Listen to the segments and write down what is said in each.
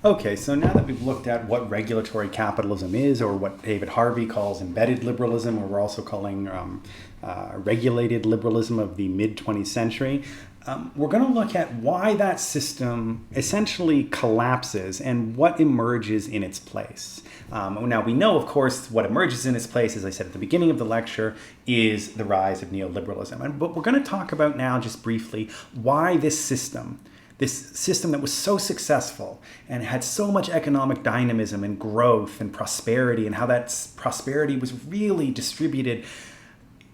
Okay, so now that we've looked at what regulatory capitalism is, or what David Harvey calls embedded liberalism, or we're also calling regulated liberalism of the mid-20th century, we're going to look at why that system essentially collapses and what emerges in its place. Now, we know, of course, what emerges in its place, as I said at the beginning of the lecture, is the rise of neoliberalism. But we're going to talk about now, just briefly, why this system that was so successful and had so much economic dynamism and growth and prosperity, and how that prosperity was really distributed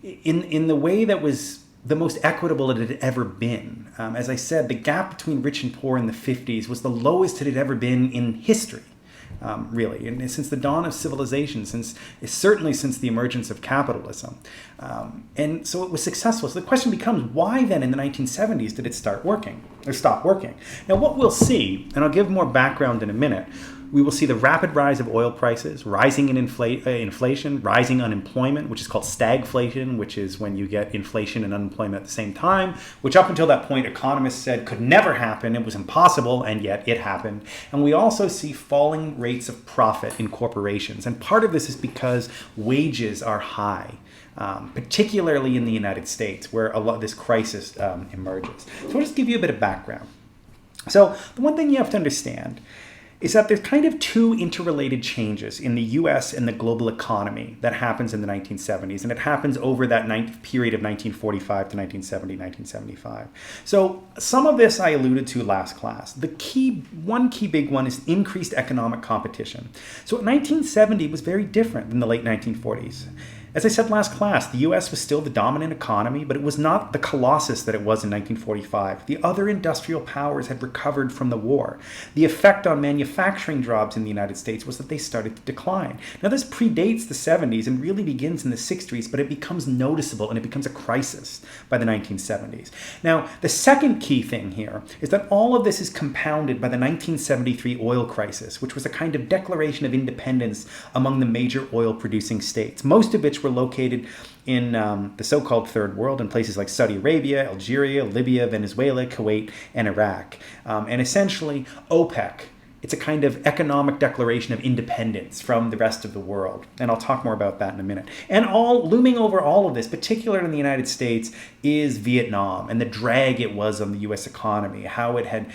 in the way that was the most equitable it had ever been. As I said, the gap between rich and poor in the 50s was the lowest it had ever been in history. Really, and since the dawn of civilization, certainly since the emergence of capitalism. And so it was successful. So the question becomes, why then in the 1970s did it start working, or stop working? Now what we'll see, and I'll give more background in a minute, we will see the rapid rise of oil prices, rising in inflation, rising unemployment, which is called stagflation, which is when you get inflation and unemployment at the same time, which up until that point economists said could never happen, it was impossible, and yet it happened. And we also see falling rates of profit in corporations. And part of this is because wages are high. Particularly in the United States, where a lot of this crisis emerges. So I'll just give you a bit of background. So the one thing you have to understand is that there's kind of two interrelated changes in the US and the global economy that happens in the 1970s, and it happens over that period of 1945 to 1970, 1975. So some of this I alluded to last class. One key big one is increased economic competition. So 1970 was very different than the late 1940s. As I said last class, the US was still the dominant economy, but it was not the colossus that it was in 1945. The other industrial powers had recovered from the war. The effect on manufacturing jobs in the United States was that they started to decline. Now this predates the 70s and really begins in the 60s, but it becomes noticeable and it becomes a crisis by the 1970s. Now, the second key thing here is that all of this is compounded by the 1973 oil crisis, which was a kind of declaration of independence among the major oil-producing states, most of which were located in the so-called Third World, in places like Saudi Arabia, Algeria, Libya, Venezuela, Kuwait, and Iraq. And essentially, OPEC, it's a kind of economic declaration of independence from the rest of the world. And I'll talk more about that in a minute. And looming over all of this, particularly in the United States, is Vietnam and the drag it was on the U.S. economy, how it had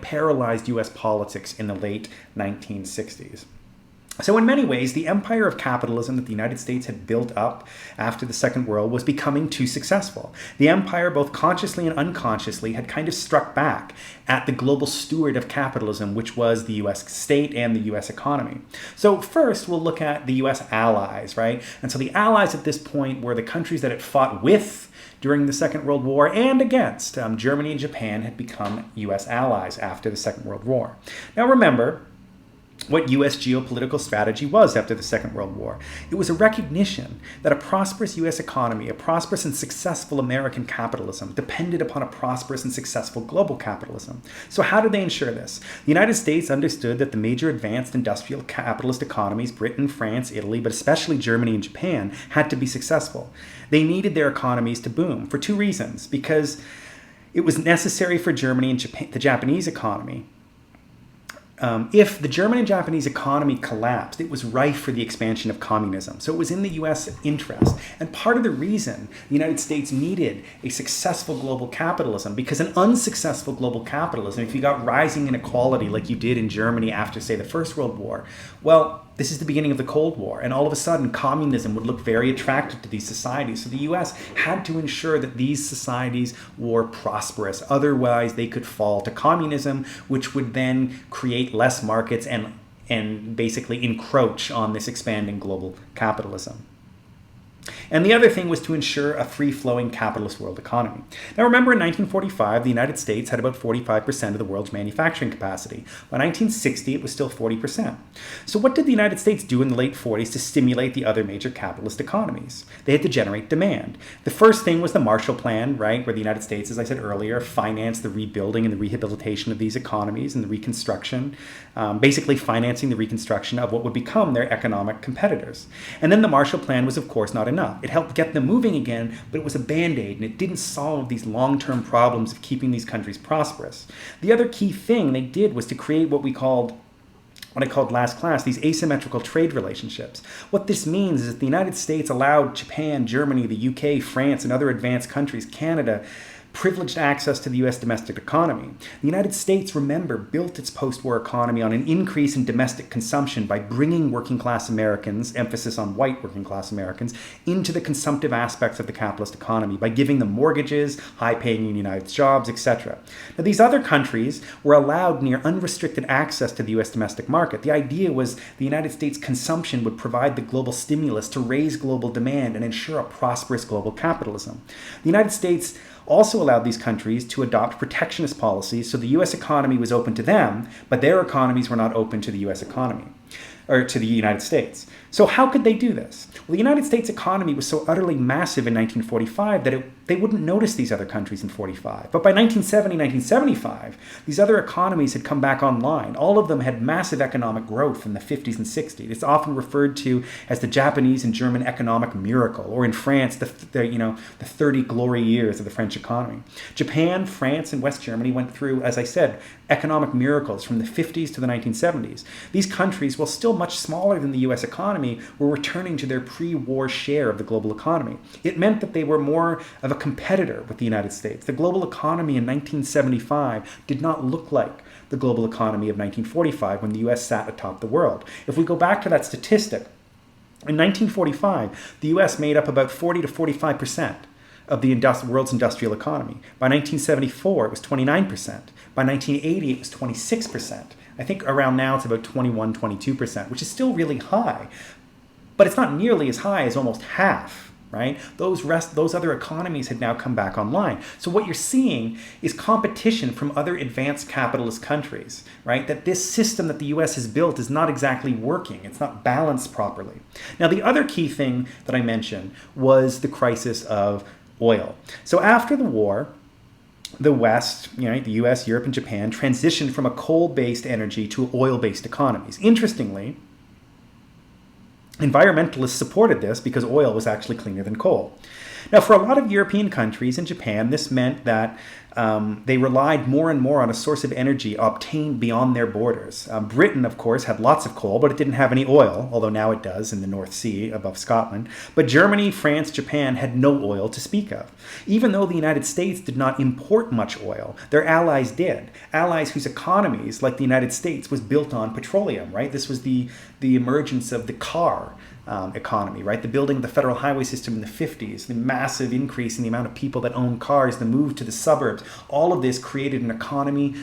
paralyzed U.S. politics in the late 1960s. So in many ways, the empire of capitalism that the United States had built up after the Second World was becoming too successful. The empire, both consciously and unconsciously, had kind of struck back at the global steward of capitalism, which was the U.S. state and the U.S. economy. So first, we'll look at the U.S. allies, right? And so the allies at this point were the countries that it fought with during the Second World War and against. Germany and Japan had become U.S. allies after the Second World War. Now remember what U.S. geopolitical strategy was after the Second World War. It was a recognition that a prosperous U.S. economy, a prosperous and successful American capitalism, depended upon a prosperous and successful global capitalism. So how did they ensure this? The United States understood that the major advanced industrial capitalist economies, Britain, France, Italy, but especially Germany and Japan, had to be successful. They needed their economies to boom for two reasons. Because it was necessary for Germany and Japan, the Japanese economy. If the German and Japanese economy collapsed, it was rife for the expansion of communism. So it was in the U.S. interest. And part of the reason the United States needed a successful global capitalism, because an unsuccessful global capitalism, if you got rising inequality like you did in Germany after, say, the First World War, well, this is the beginning of the Cold War, and all of a sudden communism would look very attractive to these societies. So the U.S. had to ensure that these societies were prosperous. Otherwise, they could fall to communism, which would then create less markets and basically encroach on this expanding global capitalism. And the other thing was to ensure a free-flowing capitalist world economy. Now remember, in 1945, the United States had about 45% of the world's manufacturing capacity. By 1960, it was still 40%. So what did the United States do in the late 40s to stimulate the other major capitalist economies? They had to generate demand. The first thing was the Marshall Plan, right, where the United States, as I said earlier, financed the rebuilding and the rehabilitation of these economies and the reconstruction, basically financing the reconstruction of what would become their economic competitors. And then the Marshall Plan was, of course, not enough. It helped get them moving again, but it was a band-aid, and it didn't solve these long-term problems of keeping these countries prosperous. The other key thing they did was to create what I called last class, these asymmetrical trade relationships. What this means is that the United States allowed Japan, Germany, the UK, France, and other advanced countries, Canada, privileged access to the U.S. domestic economy. The United States, remember, built its post-war economy on an increase in domestic consumption by bringing working-class Americans, emphasis on white working-class Americans, into the consumptive aspects of the capitalist economy by giving them mortgages, high-paying unionized jobs, etc. Now, these other countries were allowed near unrestricted access to the U.S. domestic market. The idea was the United States consumption would provide the global stimulus to raise global demand and ensure a prosperous global capitalism. The United States also allowed these countries to adopt protectionist policies, so the U.S. economy was open to them, but their economies were not open to the U.S. economy, or to the United States. So how could they do this? Well, the United States economy was so utterly massive in 1945 that they wouldn't notice these other countries in 45. But by 1970, 1975, these other economies had come back online. All of them had massive economic growth in the 50s and 60s. It's often referred to as the Japanese and German economic miracle, or in France, the 30 glory years of the French economy. Japan, France, and West Germany went through, as I said, economic miracles from the 50s to the 1970s. These countries, while still much smaller than the U.S. economy, were returning to their pre-war share of the global economy. It meant that they were more of a competitor with the United States. The global economy in 1975 did not look like the global economy of 1945 when the U.S. sat atop the world. If we go back to that statistic, in 1945, the U.S. made up about 40 to 45% of the world's industrial economy. By 1974, it was 29%. By 1980, it was 26%. I think around now it's about 21, 22%, which is still really high. But it's not nearly as high as almost half, right? Those other economies had now come back online. So what you're seeing is competition from other advanced capitalist countries, right? That this system that the US has built is not exactly working. It's not balanced properly. Now, the other key thing that I mentioned was the crisis of oil. So after the war, the West, the US, Europe, and Japan transitioned from a coal-based energy to oil-based economies. Interestingly, environmentalists supported this because oil was actually cleaner than coal. Now, for a lot of European countries and Japan, this meant that they relied more and more on a source of energy obtained beyond their borders. Britain, of course, had lots of coal, but it didn't have any oil, although now it does in the North Sea above Scotland. But Germany, France, Japan had no oil to speak of. Even though the United States did not import much oil, their allies did. Allies whose economies, like the United States, was built on petroleum, right? This was the emergence of the car economy, right? The building of the federal highway system in the 50s, the massive increase in the amount of people that own cars, the move to the suburbs, all of this created an economy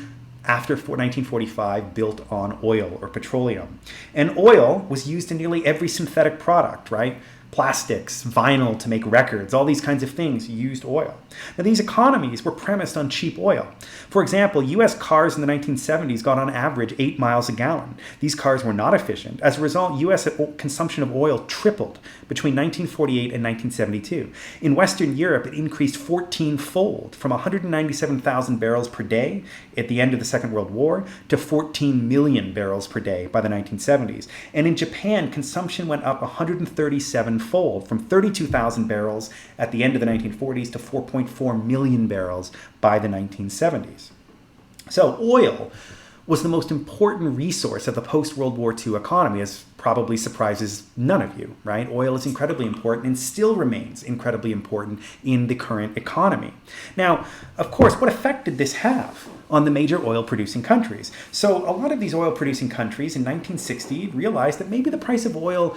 after 1945 built on oil or petroleum. And oil was used in nearly every synthetic product, right? Plastics, vinyl to make records, all these kinds of things used oil. Now, these economies were premised on cheap oil. For example, US cars in the 1970s got on average 8 miles a gallon. These cars were not efficient. As a result, US consumption of oil tripled between 1948 and 1972. In Western Europe, it increased 14-fold from 197,000 barrels per day at the end of the Second World War to 14 million barrels per day by the 1970s. And in Japan, consumption went up 137-fold from 32,000 barrels at the end of the 1940s to 4.4 million barrels by the 1970s. So oil was the most important resource of the post-World War II economy, as probably surprises none of you, right? Oil is incredibly important and still remains incredibly important in the current economy. Now, of course, what effect did this have on the major oil-producing countries? So a lot of these oil-producing countries in 1960 realized that maybe the price of oil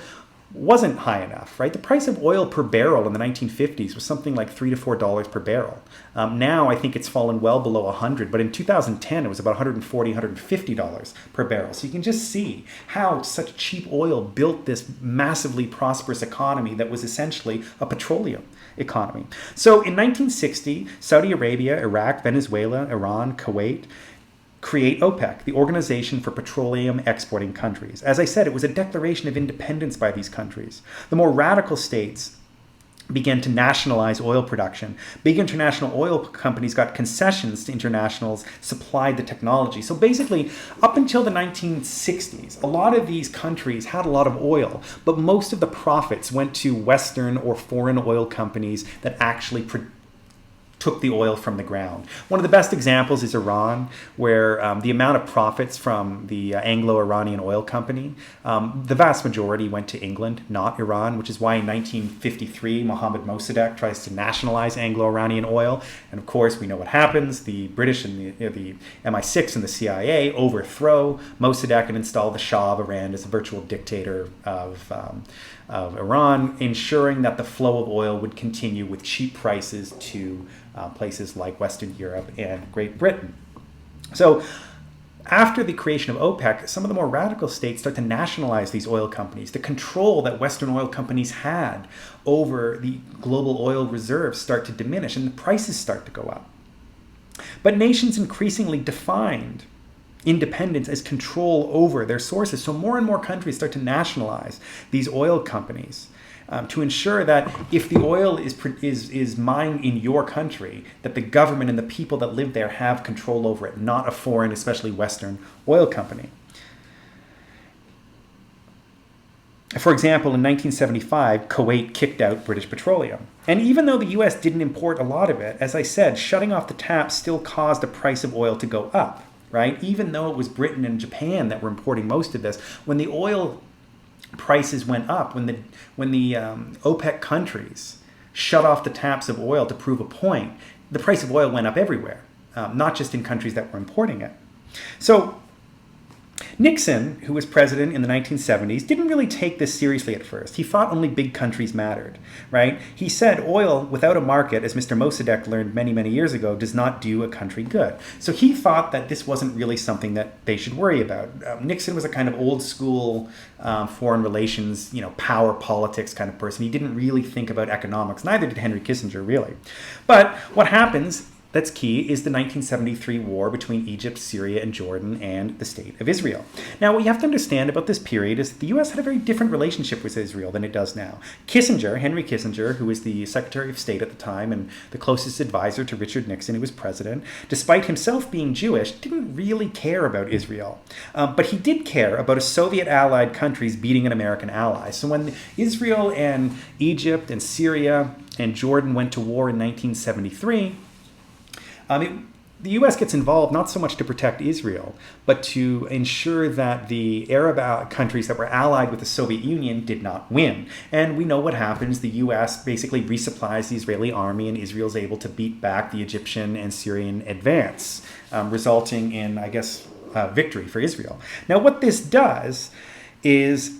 wasn't high enough, right? The price of oil per barrel in the 1950s was something like $3 to $4 per barrel. Now I think it's fallen well below 100, but in 2010 it was about $140, $150 per barrel. So you can just see how such cheap oil built this massively prosperous economy that was essentially a petroleum economy. So in 1960, Saudi Arabia, Iraq, Venezuela, Iran, Kuwait create OPEC, the Organization for Petroleum Exporting Countries. As I said, it was a declaration of independence by these countries. The more radical states began to nationalize oil production. Big international oil companies got concessions to internationals, supplied the technology. So basically, up until the 1960s, a lot of these countries had a lot of oil, but most of the profits went to Western or foreign oil companies that actually took the oil from the ground. One of the best examples is Iran, where the amount of profits from the Anglo-Iranian oil company, the vast majority went to England, not Iran, which is why in 1953, Mohammad Mossadegh tries to nationalize Anglo-Iranian oil. And of course, we know what happens. The British and the MI6 and the CIA overthrow Mossadegh and install the Shah of Iran as a virtual dictator of Iran, ensuring that the flow of oil would continue with cheap prices to places like Western Europe and Great Britain. So after the creation of OPEC, some of the more radical states start to nationalize these oil companies. The control that Western oil companies had over the global oil reserves start to diminish and the prices start to go up. But nations increasingly defined independence as control over their sources. So more and more countries start to nationalize these oil companies to ensure that if the oil is mined in your country, that the government and the people that live there have control over it, not a foreign, especially Western, oil company. For example, in 1975, Kuwait kicked out British Petroleum. And even though the US didn't import a lot of it, as I said, shutting off the tap still caused the price of oil to go up, right? Even though it was Britain and Japan that were importing most of this, when the oil prices went up, when the OPEC countries shut off the taps of oil to prove a point, the price of oil went up everywhere, not just in countries that were importing it. So Nixon, who was president in the 1970s, didn't really take this seriously at first. He thought only big countries mattered, right? He said oil without a market, as Mr. Mossadegh learned many, many years ago, does not do a country good. So he thought that this wasn't really something that they should worry about. Nixon was a kind of old school foreign relations, power politics kind of person. He didn't really think about economics. Neither did Henry Kissinger, really. But what happens, that's key, is the 1973 war between Egypt, Syria, and Jordan and the State of Israel. Now, what you have to understand about this period is that the U.S. had a very different relationship with Israel than it does now. Henry Kissinger, who was the Secretary of State at the time and the closest advisor to Richard Nixon, who was president, despite himself being Jewish, didn't really care about Israel. But he did care about a Soviet-allied countries beating an American ally. So when Israel and Egypt and Syria and Jordan went to war in 1973, the U.S. gets involved not so much to protect Israel, but to ensure that the Arab countries that were allied with the Soviet Union did not win. And we know what happens. The U.S. basically resupplies the Israeli army, and Israel is able to beat back the Egyptian and Syrian advance, resulting in, victory for Israel. Now, what this does is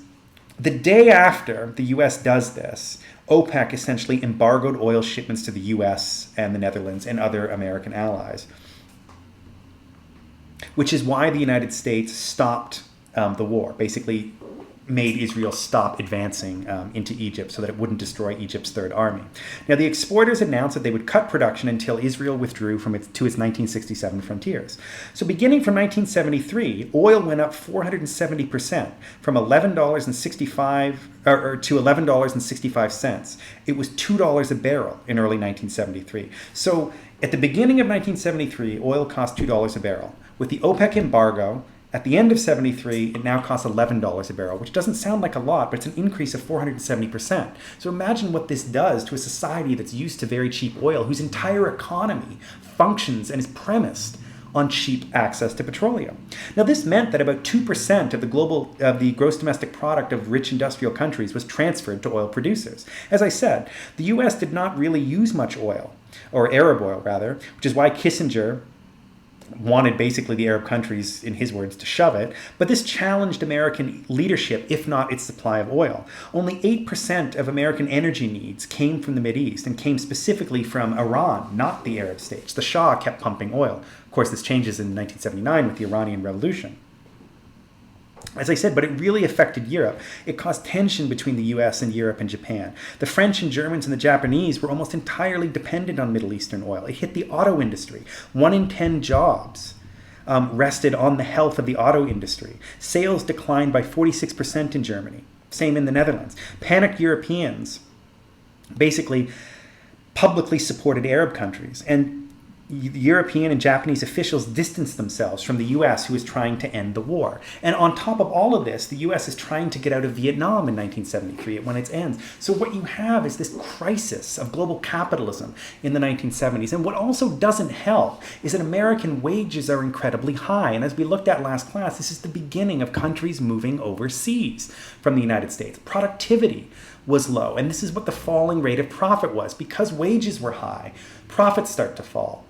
the day after the U.S. does this, OPEC essentially embargoed oil shipments to the US and the Netherlands and other American allies, which is why the United States stopped the war, basically made Israel stop advancing into Egypt so that it wouldn't destroy Egypt's Third Army. Now, the exporters announced that they would cut production until Israel withdrew to its 1967 frontiers. So beginning from 1973, oil went up 470%, from $11.65 to $11.65. It was $2 a barrel in early 1973. So at the beginning of 1973, oil cost $2 a barrel. With the OPEC embargo, at the end of 73, it now costs $11 a barrel, which doesn't sound like a lot, but it's an increase of 470%. So imagine what this does to a society that's used to very cheap oil, whose entire economy functions and is premised on cheap access to petroleum. Now, this meant that about 2% of the gross domestic product of rich industrial countries was transferred to oil producers. As I said, the U.S. did not really use much oil, or Arab oil rather, which is why Kissinger wanted basically the Arab countries, in his words, to shove it, but this challenged American leadership, if not its supply of oil. Only 8% of American energy needs came from the Mideast and came specifically from Iran, not the Arab states. The Shah kept pumping oil. Of course, this changes in 1979 with the Iranian Revolution. As I said, but it really affected Europe. It caused tension between the US and Europe and Japan. The French and Germans and the Japanese were almost entirely dependent on Middle Eastern oil. It hit the auto industry. 1 in 10 jobs rested on the health of the auto industry. Sales declined by 46% in Germany. Same in the Netherlands. Panicked Europeans basically publicly supported Arab countries. And European and Japanese officials distanced themselves from the US, who was trying to end the war. And on top of all of this, the US is trying to get out of Vietnam in 1973 when it ends. So what you have is this crisis of global capitalism in the 1970s. And what also doesn't help is that American wages are incredibly high. And as we looked at last class, this is the beginning of countries moving overseas from the United States. Productivity was low. And this is what the falling rate of profit was. Because wages were high, profits start to fall.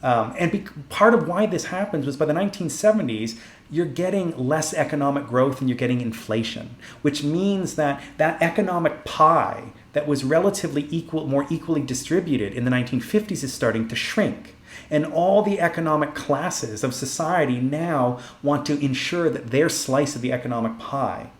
Part of why this happens was by the 1970s, you're getting less economic growth and you're getting inflation, which means that that economic pie that was relatively more equally distributed in the 1950s is starting to shrink. And all the economic classes of society now want to ensure that their slice of the economic pie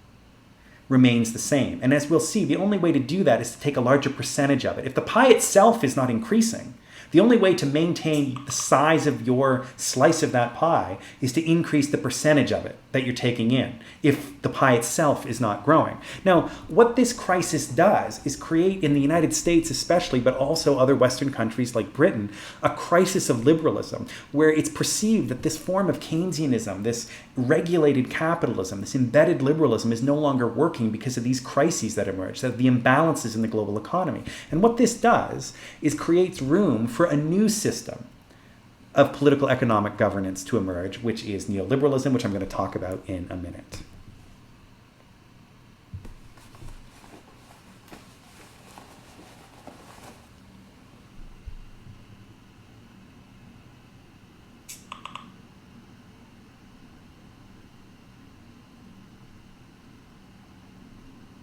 remains the same. And as we'll see, the only way to do that is to take a larger percentage of it. If the pie itself is not increasing, the only way to maintain the size of your slice of that pie is to increase the percentage of it that you're taking in, if the pie itself is not growing. Now, what this crisis does is create, in the United States especially, but also other Western countries like Britain, a crisis of liberalism, where it's perceived that this form of Keynesianism, this regulated capitalism, this embedded liberalism is no longer working because of these crises that emerge, the imbalances in the global economy. And what this does is creates room for a new system of political economic governance to emerge, which is neoliberalism, which I'm going to talk about in a minute.